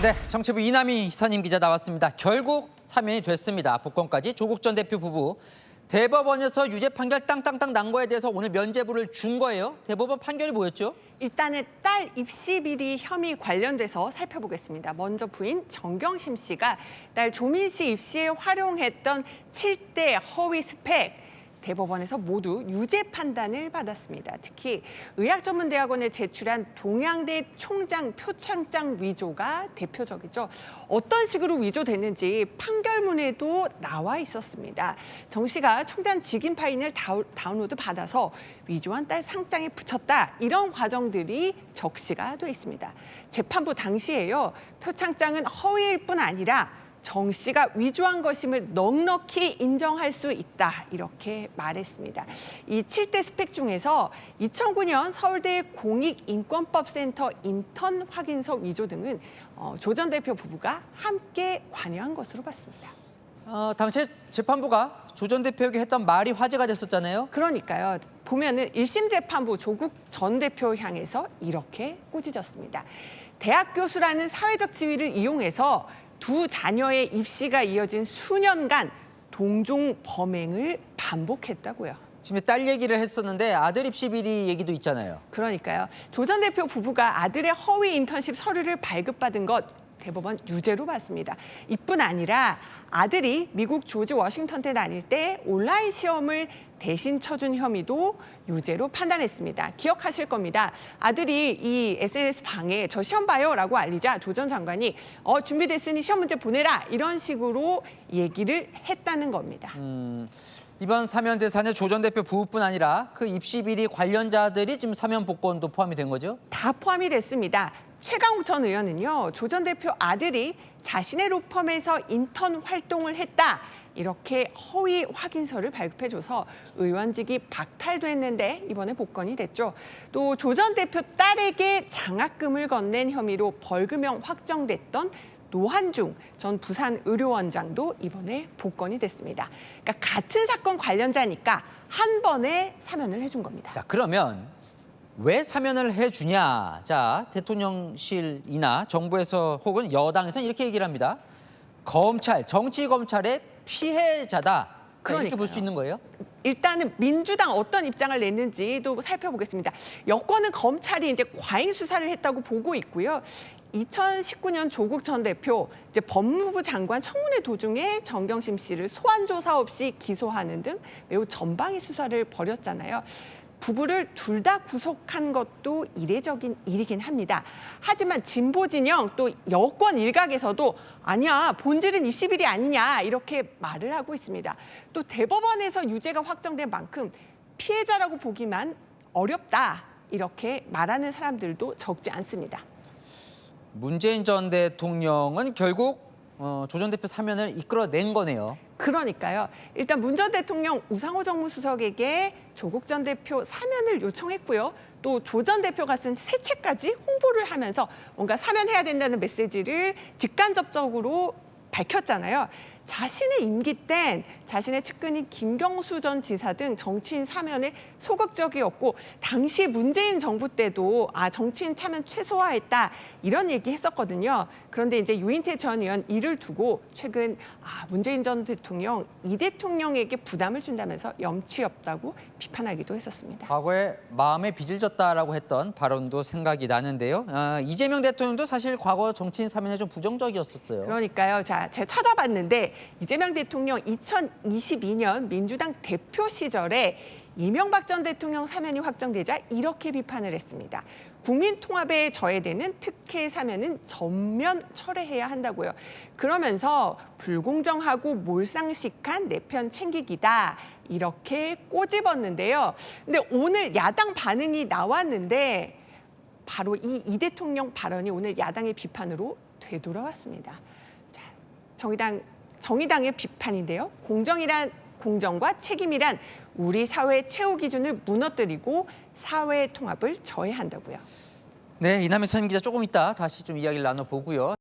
네, 정치부 이남희 선임 기자 나왔습니다. 결국 사면이 됐습니다. 복권까지 조국 전 대표 부부. 대법원에서 유죄 판결 땅땅땅 난 거에 대해서 오늘 면죄부를 준 거예요. 대법원 판결이 뭐였죠? 일단은 딸 입시 비리 혐의 관련돼서 살펴보겠습니다. 먼저 부인 정경심 씨가 딸 조민 씨 입시에 활용했던 7대 허위 스펙, 대법원에서 모두 유죄 판단을 받았습니다. 특히 의학전문대학원에 제출한 동양대 총장 표창장 위조가 대표적이죠. 어떤 식으로 위조됐는지 판결문에도 나와 있었습니다. 정 씨가 총장 직인 파일을 다운로드 받아서 위조한 딸 상장에 붙였다. 이런 과정들이 적시가 돼 있습니다. 재판부 당시에요. 표창장은 허위일 뿐 아니라 정 씨가 위조한 것임을 넉넉히 인정할 수 있다. 이렇게 말했습니다. 이 7대 스펙 중에서 2009년 서울대 공익인권법센터 인턴 확인서 위조 등은 조 전 대표 부부가 함께 관여한 것으로 봤습니다. 당시에 재판부가 조 전 대표에게 했던 말이 화제가 됐었잖아요. 그러니까요. 보면은 1심 재판부 조국 전 대표 향해서 이렇게 꾸짖었습니다. 대학 교수라는 사회적 지위를 이용해서 두 자녀의 입시가 이어진 수년간 동종 범행을 반복했다고요. 지금 딸 얘기를 했었는데 아들 입시 비리 얘기도 있잖아요. 그러니까요. 조 전 대표 부부가 아들의 허위 인턴십 서류를 발급받은 것 대법원 유죄로 봤습니다. 이뿐 아니라 아들이 미국 조지 워싱턴대 다닐 때 온라인 시험을 대신 쳐준 혐의도 유죄로 판단했습니다. 기억하실 겁니다. 아들이 이 SNS 방에 저 시험 봐요라고 알리자 조 전 장관이 준비됐으니 시험 문제 보내라 이런 식으로 얘기를 했다는 겁니다. 이번 사면 대상에 조 전 대표 부부뿐 아니라 그 입시 비리 관련자들이 지금 사면 복권도 포함이 된 거죠? 다 포함이 됐습니다. 최강욱 전 의원은요, 조 전 대표 아들이 자신의 로펌에서 인턴 활동을 했다. 이렇게 허위 확인서를 발급해줘서 의원직이 박탈됐는데 이번에 복권이 됐죠. 또 조 전 대표 딸에게 장학금을 건넨 혐의로 벌금형 확정됐던 노한중 전 부산의료원장도 이번에 복권이 됐습니다. 그러니까 같은 사건 관련자니까 한 번에 사면을 해준 겁니다. 자, 그러면 왜 사면을 해주냐? 자, 대통령실이나 정부에서 혹은 여당에서는 이렇게 얘기를 합니다. 검찰, 정치검찰의 피해자다. 이렇게 볼 수 있는 거예요? 일단은 민주당 어떤 입장을 냈는지도 살펴보겠습니다. 여권은 검찰이 이제 과잉 수사를 했다고 보고 있고요. 2019년 조국 전 대표 이제 법무부 장관 청문회 도중에 정경심 씨를 소환 조사 없이 기소하는 등 매우 전방위 수사를 벌였잖아요. 부부를 둘 다 구속한 것도 이례적인 일이긴 합니다. 하지만 진보 진영 또 여권 일각에서도 아니야, 본질은 입시 비리 아니냐 이렇게 말을 하고 있습니다. 또 대법원에서 유죄가 확정된 만큼 피해자라고 보기만 어렵다 이렇게 말하는 사람들도 적지 않습니다. 문재인 전 대통령은 결국 조 전 대표 사면을 이끌어낸 거네요. 그러니까요. 일단 문 전 대통령 우상호 정무수석에게 조국 전 대표 사면을 요청했고요. 또 조 전 대표가 쓴 새 책까지 홍보를 하면서 뭔가 사면해야 된다는 메시지를 직간접적으로 밝혔잖아요. 자신의 임기 땐 자신의 측근인 김경수 전 지사 등 정치인 사면에 소극적이었고 당시 문재인 정부 때도 정치인 참여 최소화했다 이런 얘기 했었거든요. 그런데 이제 유인태 전 의원 이를 두고 최근 문재인 전 대통령 이 대통령에게 부담을 준다면서 염치 없다고 비판하기도 했었습니다. 과거에 마음에 빚을 졌다라고 했던 발언도 생각이 나는데요. 이재명 대통령도 사실 과거 정치인 사면에 좀 부정적이었었어요. 그러니까요. 자, 제가 찾아봤는데 이재명 대통령 2022년 민주당 대표 시절에 이명박 전 대통령 사면이 확정되자 이렇게 비판을 했습니다. 국민 통합에 저해되는 특혜 사면은 전면 철회해야 한다고요. 그러면서 불공정하고 몰상식한 내 편 챙기기다 이렇게 꼬집었는데요. 근데 오늘 야당 반응이 나왔는데 바로 이 대통령 발언이 오늘 야당의 비판으로 되돌아왔습니다. 자, 정의당의 비판인데요. 공정과 책임이란 우리 사회의 최후 기준을 무너뜨리고 사회 통합을 저해한다고요. 네, 이남희 선임 기자 조금 이따 다시 좀 이야기를 나눠보고요.